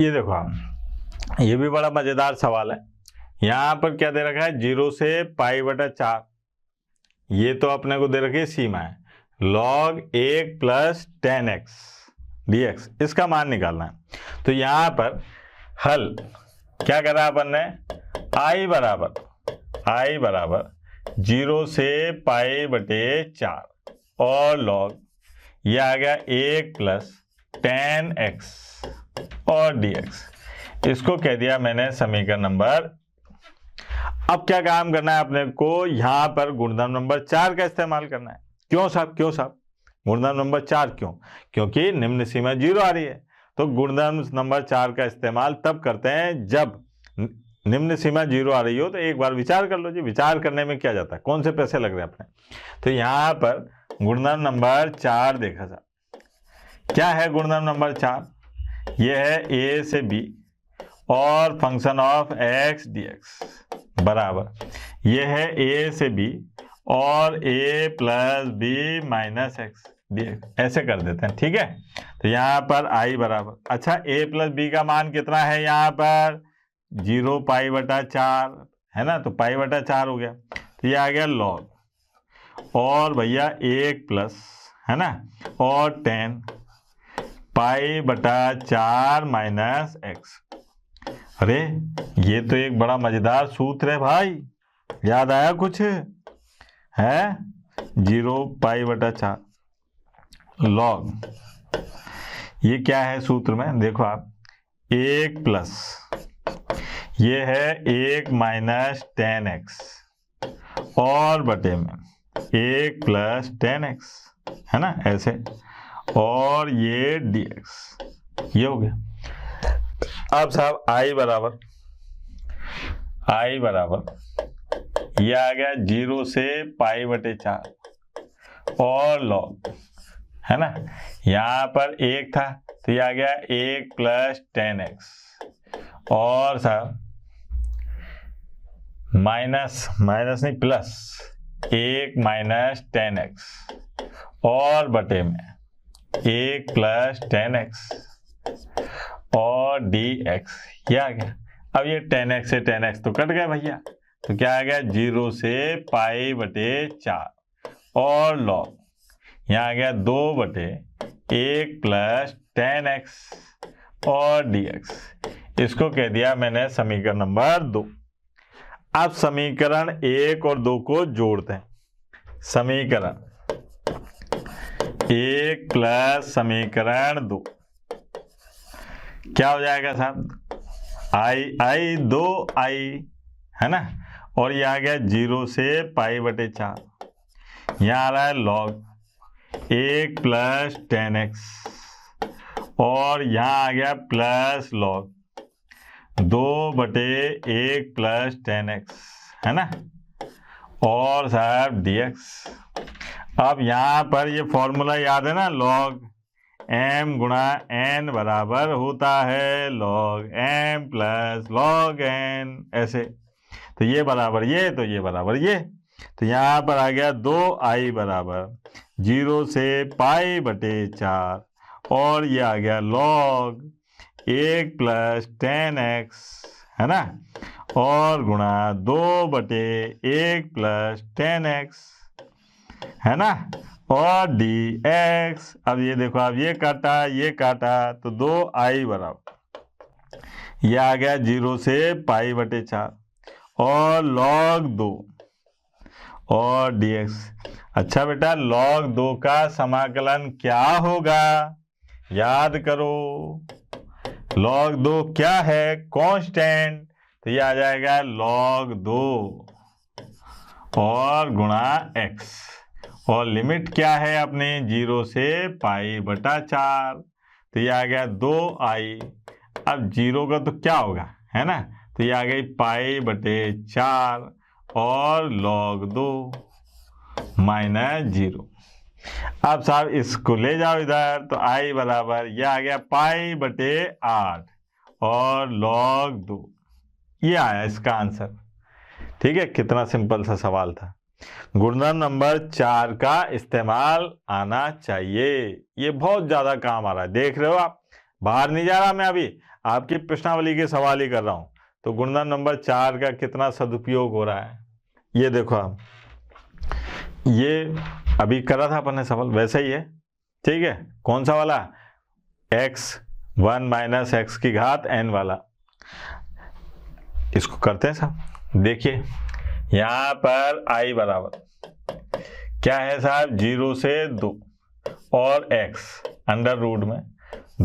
ये देखो आप, ये भी बड़ा मजेदार सवाल है। यहाँ पर क्या दे रखा है, 0 से π/4। ये तो अपने को दे रखी है सीमा है, log 1 + 10x dx, इसका मान निकालना है। तो यहाँ पर हल क्या करा अपन ने, i बराबर 0 से π/4 और log ये आ गया 1 + 10x और dx, इसको कह दिया मैंने समीकरण नंबर। अब क्या काम करना है अपने को, यहां पर गुणधर्म नंबर 4 का इस्तेमाल करना है। क्यों साहब गुणधर्म नंबर 4 क्यों? क्योंकि निम्न सीमा 0 आ रही है। तो गुणधर्म नंबर 4 का इस्तेमाल तब करते हैं जब निम्न सीमा 0 आ रही हो। तो एक बार विचार कर लो जी, विचार करने में क्या जाता है, कौन से पैसे लग रहे हैं अपने। तो यहाँ पर गुणधर्म नंबर 4 देखा जा, क्या है गुणधर्म नंबर 4, ये है a से b और फंक्शन ऑफ x dx बराबर, ये है a से b और a + b - x dx, ऐसे कर देते हैं। ठीक है, तो यहाँ पर i बराबर, अच्छा a + b का मान कितना है, यहाँ पर 0 π/4 है ना, तो π/4 हो गया। तो ये आ गया log और भैया 1 प्लस है ना और 10 π/4 - x। अरे ये तो एक बड़ा मजेदार सूत्र है भाई, याद आया कुछ है? 0 π/4 log, ये क्या है सूत्र में, देखो आप, 1 प्लस ये है 1 - 10x और बटे में 1 + 10x है ना, ऐसे, और ये dx, ये हो गया। अब साहब i बराबर ये आ गया 0 से π/4 और log है ना, यहाँ पर 1 था तो ये आ गया 1 + 10x और साहब माइनस नहीं प्लस 1 - 10x और बटे में 1 + 10x और dx, ये आ गया। अब ये 10x से 10x तो कट गए भैया, तो क्या आ गया 0 से π/4 और log यहाँ आ गया 2/1 + 10x और dx, इसको कह दिया मैंने समीकरण नंबर 2। अब समीकरण 1 और 2 को जोड़ते हैं। समीकरण 1 प्लस समीकरण 2 क्या हो जाएगा साहब, i 2i है ना, और ये आ गया 0 से π/4, यहाँ आ रहा है log 1 + 10x और यहाँ आ गया प्लस log 2/1 + 10x है ना, और साहब dx। अब यहाँ पर ये फॉर्मूला याद है ना, log m × n बराबर होता है log m + log n, ऐसे। तो ये बराबर ये, तो ये बराबर ये, तो यहाँ पर आ गया 2i बराबर 0 से π/4 और ये आ गया log 1 + 10x है ना, और गुणा 2/1 + 10x है ना, और dx। अब ये देखो, अब ये काटा तो 2i बराबर ये आ गया 0 से π/4 और log 2 और dx। अच्छा बेटा, log 2 का समाकलन क्या होगा, याद करो। log 2 क्या है, कांस्टेंट, तो ये आ जाएगा log 2 और गुणा x, और लिमिट क्या है अपनी 0 से π/4, तो ये आ गया 2i। अब 0 का तो क्या होगा है ना, तो ये आ गई π/4 और log 2 - 0। अब साहब इसको ले जाओ इधर, तो i बराबर ये आ गया π/8 और log 2, ये आया इसका आंसर। ठीक है, कितना सिंपल सा सवाल था। गुणधर्म नंबर 4 का इस्तेमाल आना चाहिए, ये बहुत ज्यादा काम आ रहा है। देख रहे हो आप, बाहर नहीं जा रहा मैं अभी, आपकी प्रश्नावली के सवाल ही कर रहा हूं। तो गुणधर्म नंबर 4 का कितना सदुपयोग हो रहा है ये देखो आप, ये अभी करा था अपन ने सवाल, वैसा ही है, ठीक है। कौन सा वाला? x1 माइनस एक्स की घात n वाला। इसको करते हैं साहब। देखिए यहां पर i बराबर क्या है साहब, 0 से 2 और x अंडर रूट में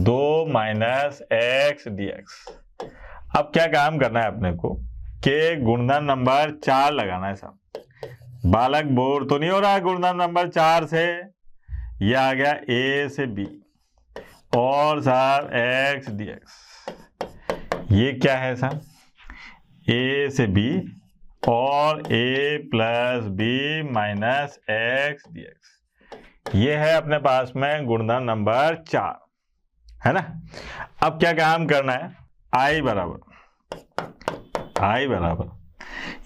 2 माइनस एक्स dx। अब क्या काम करना है अपने को कि गुणधर्म नंबर 4 लगाना है साहब। बालक बोर तो नहीं हो रहा है गुणधर्म नंबर 4 से? ये आ गया a से b और साहब x dx। ये क्या है साहब? a से b और a plus b minus x dx। ये है अपने पास में गुणधर्म नंबर 4, है ना। अब क्या काम करना है, i बराबर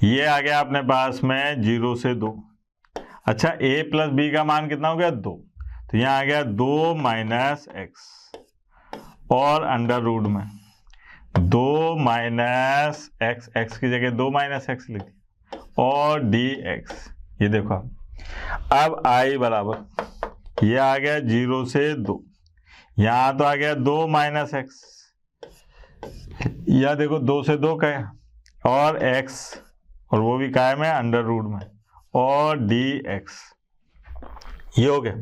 ये आ गया अपने पास में 0 से 2। अच्छा a प्लस b का मान कितना हो गया? 2। तो यहाँ आ गया 2 माइनस एक्स और अंडर रूट में 2 माइनस एक्स, एक्स की जगह 2 माइनस एक्स लिख दिया और dx। ये देखो अब i बराबर ये आ गया 0 से 2, यहाँ तो आ गया 2 माइनस एक्स, यह देखो 2 से 2 का और x और वो भी कायम है अंडर रूट में और dx। ये हो गया।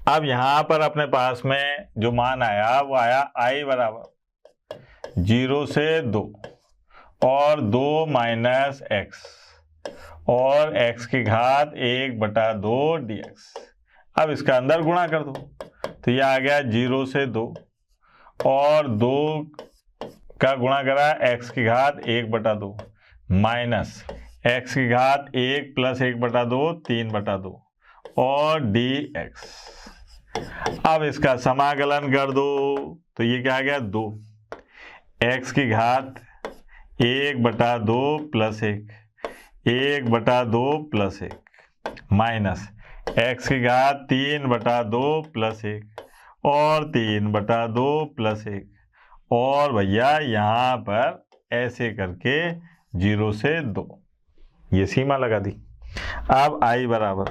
अब यहां पर अपने पास में जो मान आया वो आया i बराबर 0 से 2 और 2 माइनस एक्स और x की घात 1/2 dx। अब इसका अंदर गुणा कर दो तो ये आ गया 0 से 2 और 2 का गुणा करा x की घात 1/2 माइनस x की घात 1 प्लस 1/2 3/2 और dx। अब इसका समाकलन कर दो तो ये क्या आ गया 2 x की घात 1/2 प्लस 1/2 प्लस 1 माइनस x की घात 3/2 प्लस 1 और 3/2 प्लस 1 और भैया यहाँ पर ऐसे करके 0 से 2 ये सीमा लगा दी। अब i बराबर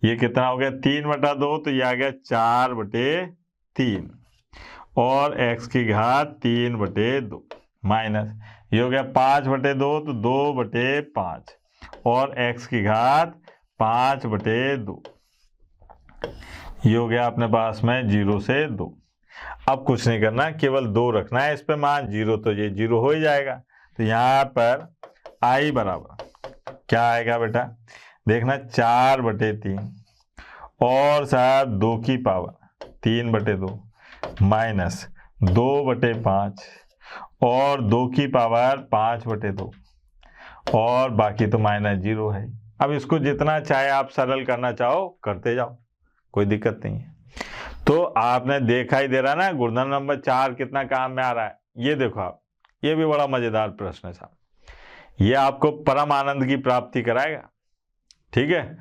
ये कितना हो गया 3/2 तो ये आ गया 4/3 और x की घात 3/2 माइनस ये हो गया 5/2 तो 2/5 और x की घात 5/2। ये हो गया अपने पास में 0 से 2। अब कुछ नहीं करना, केवल 2 रखना है इस पे मान, 0 तो ये 0 हो ही जाएगा। तो यहाँ पर i बराबर क्या आएगा बेटा, देखना 4/3 और साहब 2 की पावर 3/2 माइनस 2/5 और 2 की पावर 5/2 और बाकी तो माइनस 0 है। अब इसको जितना चाहे आप सरल करना चाहो करते जाओ, कोई दिक्कत नहीं है। तो आपने देखा ही दे रहा ना गुणधर्म नंबर 4 कितना काम में आ रहा है। ये देखो आप, ये भी बड़ा मजेदार प्रश्न है साहब, ये आपको परम आनंद की प्राप्ति कराएगा, ठीक है।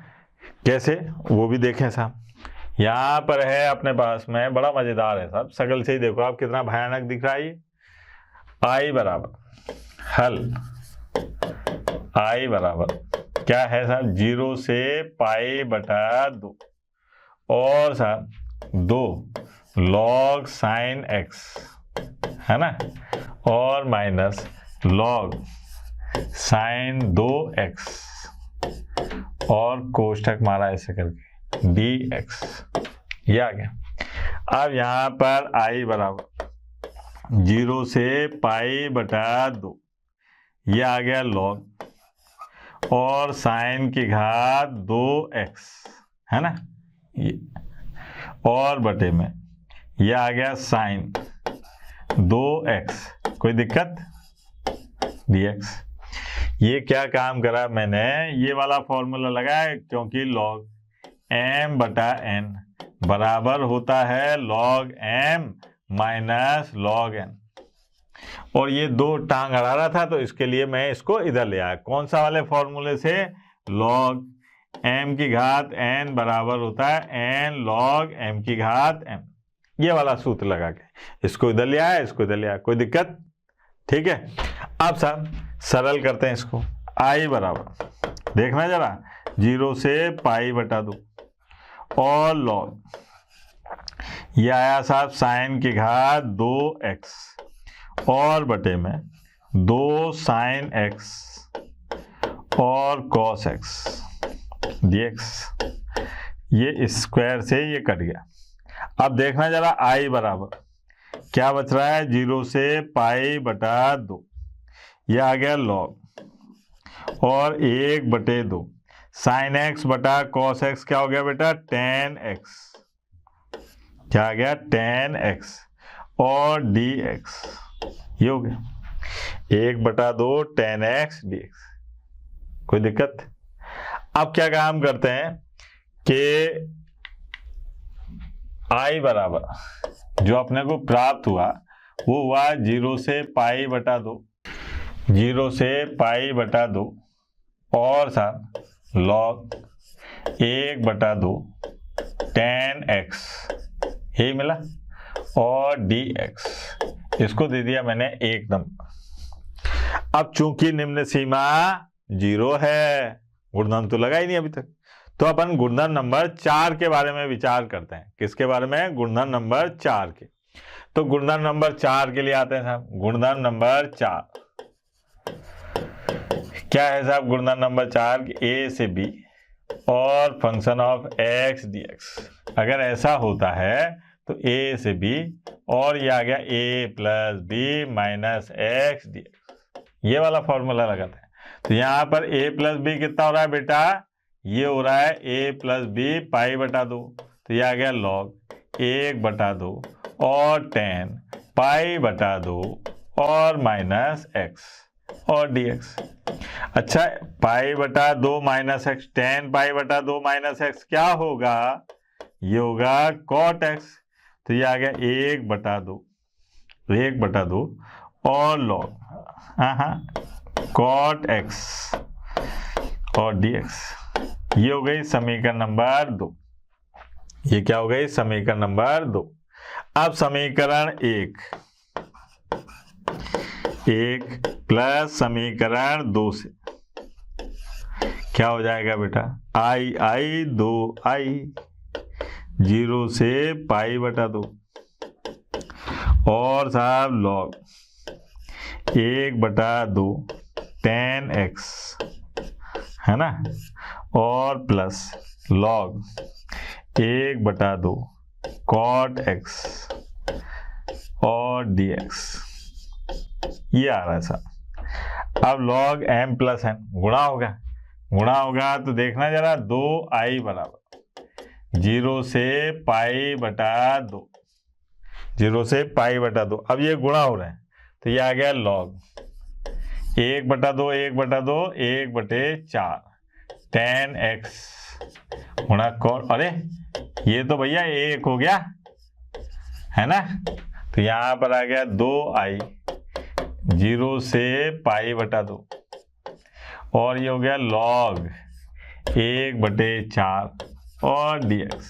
कैसे वो भी देखें साहब। यहाँ पर है अपने पास में, बड़ा मजेदार है साहब, शकल से ही देखो आप कितना भयानक दिख रहा है। ये i बराबर हल, i बराबर क्या है साहब 0 से π/2 और साहब 2 log sin x, है ना, और माइनस log sin 2x और कोष्ठक मारा ऐसे करके dx। ये आ गया। अब यहाँ पर i बराबर 0 से π/2 ये आ गया log और sin की घात 2x, है ना, ये और बटे में ये आ गया sin 2x, कोई दिक्कत dx। ये क्या काम करा मैंने, ये वाला फॉर्मूला लगाया क्योंकि log m/n बराबर होता है log m minus log n, और ये 2 टांग अड़ा रहा था तो इसके लिए मैं इसको इधर ले आया। कौन सा वाले फॉर्मूले से, log m की घात n बराबर होता है n log m की घात m, ये वाला सूत्र लगा के इसको इधर ले आया, इसको इधर ले आया, कोई दिक्कत? ठीक है। अब साहब सरल करते हैं इसको। आई बराबर, देखना जरा, 0 से पाई बटा 2 और लॉग, ये आया साहब साइन की घात 2x और बटे में 2 साइन x और cos x dx, ये स्क्वायर से ये कट गया। अब देखना जरा आई बराबर क्या बच रहा है, 0 से पाई बटा 2, ये आ गया लॉग और 1 बटे 2 साइन x बटा cos x, क्या हो गया बेटा, tan x, क्या आ गया, tan x और dx, ये हो गया 1 बटा 2 tan x dx। कोई दिक्कत? अब क्या काम करते हैं कि आई बराबर जो अपने को प्राप्त हुआ वो हुआ 0 से पाई बटा 2, 0 से पाई बटा 2 और साथ लॉग 1 बटा 2 tan x, यही मिला, और dx, इसको दे दिया मैंने 1 नंबर। अब चूंकि निम्न सीमा 0 है, गुणधर्म तो लगा ही नहीं अभी तक, तो अपन गुणधर्म नंबर 4 के बारे में विचार करते हैं। किसके बारे में? गुणधर्म नंबर 4 के। तो गुणधर्म नंबर 4 के लिए आते हैं साहब। गुणधर्म नंबर 4 क्या है साहब? गुणधर्म नंबर 4 a से b और फंक्शन ऑफ x dx, अगर ऐसा होता है तो a से b और ये आ गया a plus b minus x dx, ये वाला फॉर्मूला लगाते हैं। तो यहाँ पर a प्लस b कितना हो रहा है बेटा? ये हो रहा है a प्लस b पाई बटा 2, तो ये आ गया लॉग 1 बटा 2 और tan पाई बटा 2 और माइनस x और dx। अच्छा, पाई बटा 2 माइनस एक्स, tan पाई बटा 2 माइनस एक्स क्या होगा? ये होगा cot x, तो ये आ गया 1 बटा 2, 1 बटा 2 और लॉग cot x और dx, ये हो गई समीकरण नंबर 2। ये क्या हो गई? समीकरण नंबर 2। अब समीकरण 1 प्लस समीकरण 2 से क्या हो जाएगा बेटा? आई 2 आई, 0 से पाई बटा 2 और साहब लॉग 1 बटा 2 tan x, है ना, और प्लस लॉग 1 बटा 2 cot x और dx, ये आ रहा है साहब। अब लॉग m प्लस n गुणा होगा तो देखना जरा 2i बराबर 0 से पाई बटा 2, 0 से पाई बटा 2। अब ये गुणा हो रहे हैं तो ये आ गया लॉग 1 बटा 2 1 बटा 2 1 बटे 4 tan x गुणा cot, अरे ये तो भैया 1 हो गया है ना, तो यहाँ पर आ गया 2i 0 से पाई बटा 2 और ये हो गया लॉग 1 बटे 4 और dx।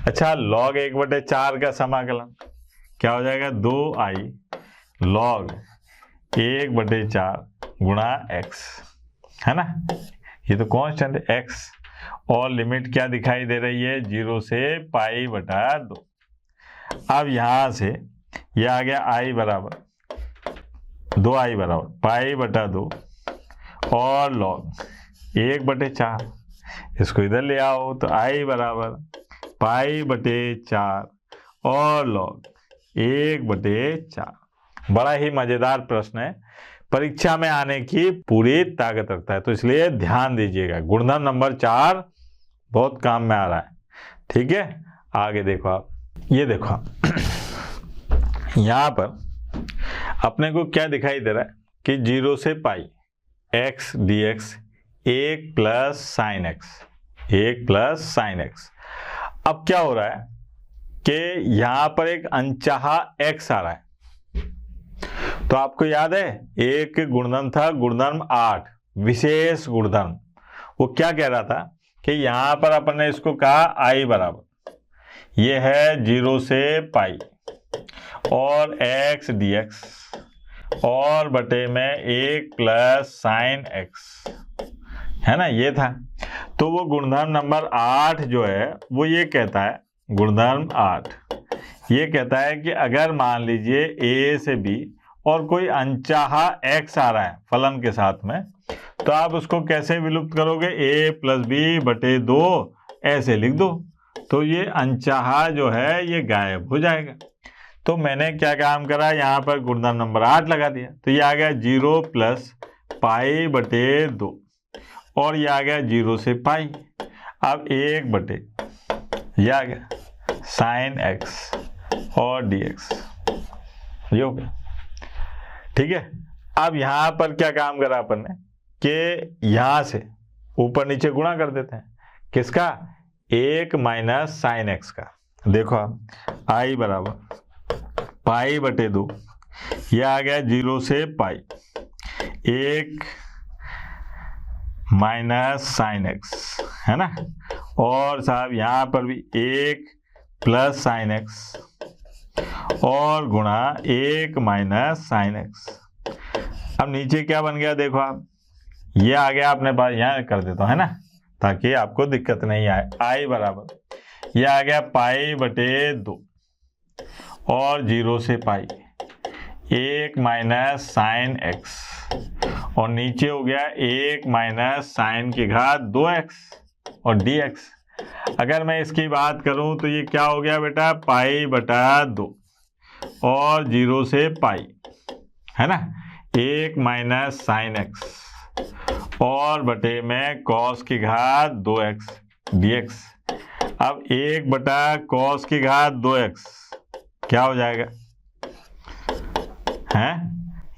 अच्छा, लॉग 1 बटे 4 का समाकलन क्या हो जाएगा? 2i लॉग 1 बटे 4 गुणा x, है ना, ये तो कांस्टेंट है x, और लिमिट क्या दिखाई दे रही है? 0 से पाई बटा 2। अब यहां से ये आ गया i बराबर 2i बराबर पाई बटा 2 और लॉग 1 बटे 4, इसको इधर ले आओ तो i बराबर पाई बटे 4 और लॉग 1 बटे 4। बड़ा ही मजेदार प्रश्न है, परीक्षा में आने की पूरी ताकत रखता है, तो इसलिए ध्यान दीजिएगा। गुणधर्म नंबर 4 बहुत काम में आ रहा है। ठीक है, आगे देखो आप, ये देखो यहाँ पर अपने को क्या दिखाई दे रहा है कि 0 से पाई x dx 1 plus sign x, 1 plus sign x। अब क्या हो रहा है कि यहाँ पर एक अनचाहा x आ रहा है, तो आपको याद है एक गुणधर्म था, गुणधर्म 8 विशेष गुणधर्म, वो क्या कह रहा था कि यहाँ पर अपन ने इसको कहा i बराबर, ये है 0 से पाई और x dx और बटे में 1 प्लस साइन x, है ना, ये था। तो वो गुणधर्म नंबर 8 जो है वो ये कहता है, गुणधर्म 8 ये कहता है कि अगर मान लीजिए a से b और कोई अनचाहा x आ रहा है फलन के साथ में, तो आप उसको कैसे विलुप्त करोगे, a प्लस बी बटे 2 ऐसे लिख दो, तो ये अनचाहा जो है ये गायब हो जाएगा। तो मैंने क्या काम करा, यहाँ पर गुणधर्म नंबर 8 लगा दिया, तो ये आ गया 0 प्लस पाई बटे 2 और ये आ गया 0 से पाई। अब 1 बटे ये आ गया साइन x और dx, ये हो गया। ठीक है, अब यहाँ पर क्या काम करा अपन ने कि यहाँ से ऊपर नीचे गुणा कर देते हैं, किसका, 1 माइनस साइन x का। देखो आप i बराबर पाई बटे 2, यह आ गया 0 से पाई, 1 माइनस साइन x, है ना, और साहब यहाँ पर भी 1 प्लस साइन x और गुणा 1 माइनस साइन x। अब नीचे क्या बन गया, देखो आप, ये आ गया अपने पास, यहाँ कर देता हूँ, है ना, ताकि आपको दिक्कत नहीं आए। i बराबर ये आ गया पाई बटे 2 और 0 से पाई, 1 माइनस साइन x और नीचे हो गया 1 माइनस साइन की घात 2x और dx। अगर मैं इसकी बात करूं तो ये क्या हो गया बेटा, पाई बटा 2 और 0 से पाई, है ना, 1 माइनस साइन x और बटे में कॉस की घात 2x dx। अब 1 बटा कॉस की घात 2x क्या हो जाएगा, हैं,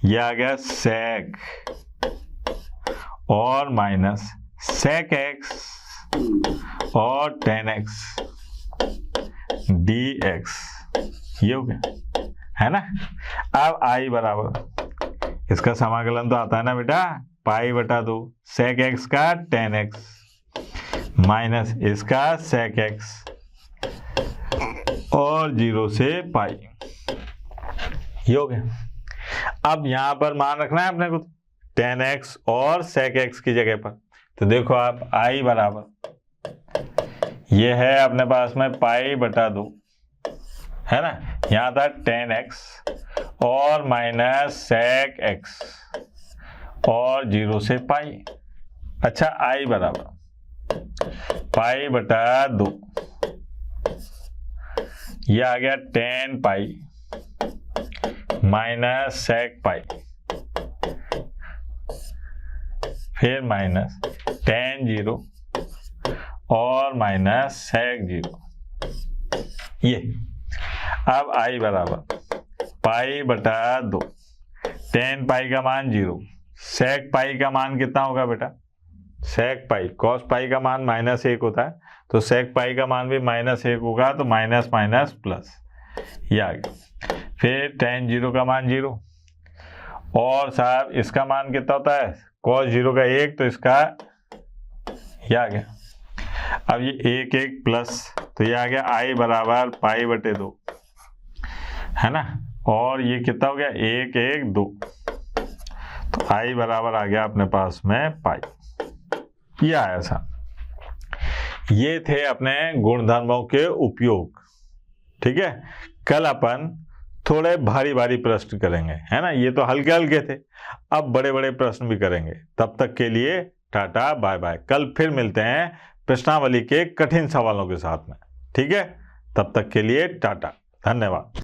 ये आ गया सेक और माइनस सेक x और टेन x dx, ये हो गया, है ना। अब i बराबर, इसका समाकलन तो आता है ना बेटा, पाई बटा 2 सेक x का टेन x माइनस इसका सेक x और 0 से पाई, ये हो गया। अब यहां पर मान रखना है अपने को टेन x और सेक x की जगह पर, तो देखो आप i बराबर ये है अपने पास में पाई बटा 2, है ना, यहाँ था टेन x और माइनस सेक x और 0 से पाई। अच्छा, i बराबर पाई बटा 2, ये आ गया टेन पाई माइनस सेक पाई, फिर माइनस टेन 0 और माइनस सेक 0, ये। अब i बराबर पाई बटा 2, टेन पाई का मान 0, सेक पाई का मान कितना होगा बेटा, सेक पाई, कॉस पाई का मान -1 होता है, तो सेक पाई का मान भी -1 होगा, तो माइनस माइनस प्लस, ये आ गया। फिर टेन 0 का मान 0 और साहब इसका मान कितना होता है, कॉस 0 का 1, तो इसका ये आ गया। अब ये 1 1 प्लस, तो ये आ गया i बराबर पाई बटे 2, है ना, और ये कितना हो गया 1 1 2, तो i बराबर आ गया अपने पास में पाई, ये आया सा। ये थे अपने गुणधर्मों के उपयोग। ठीक है, कल अपन थोड़े भारी भारी प्रश्न करेंगे, है ना, ये तो हल्के हल्के थे, अब बड़े बड़े प्रश्न भी करेंगे। तब तक के लिए टाटा बाय बाय, कल फिर मिलते हैं प्रश्नावली के कठिन सवालों के साथ में। ठीक है, तब तक के लिए टाटा, धन्यवाद।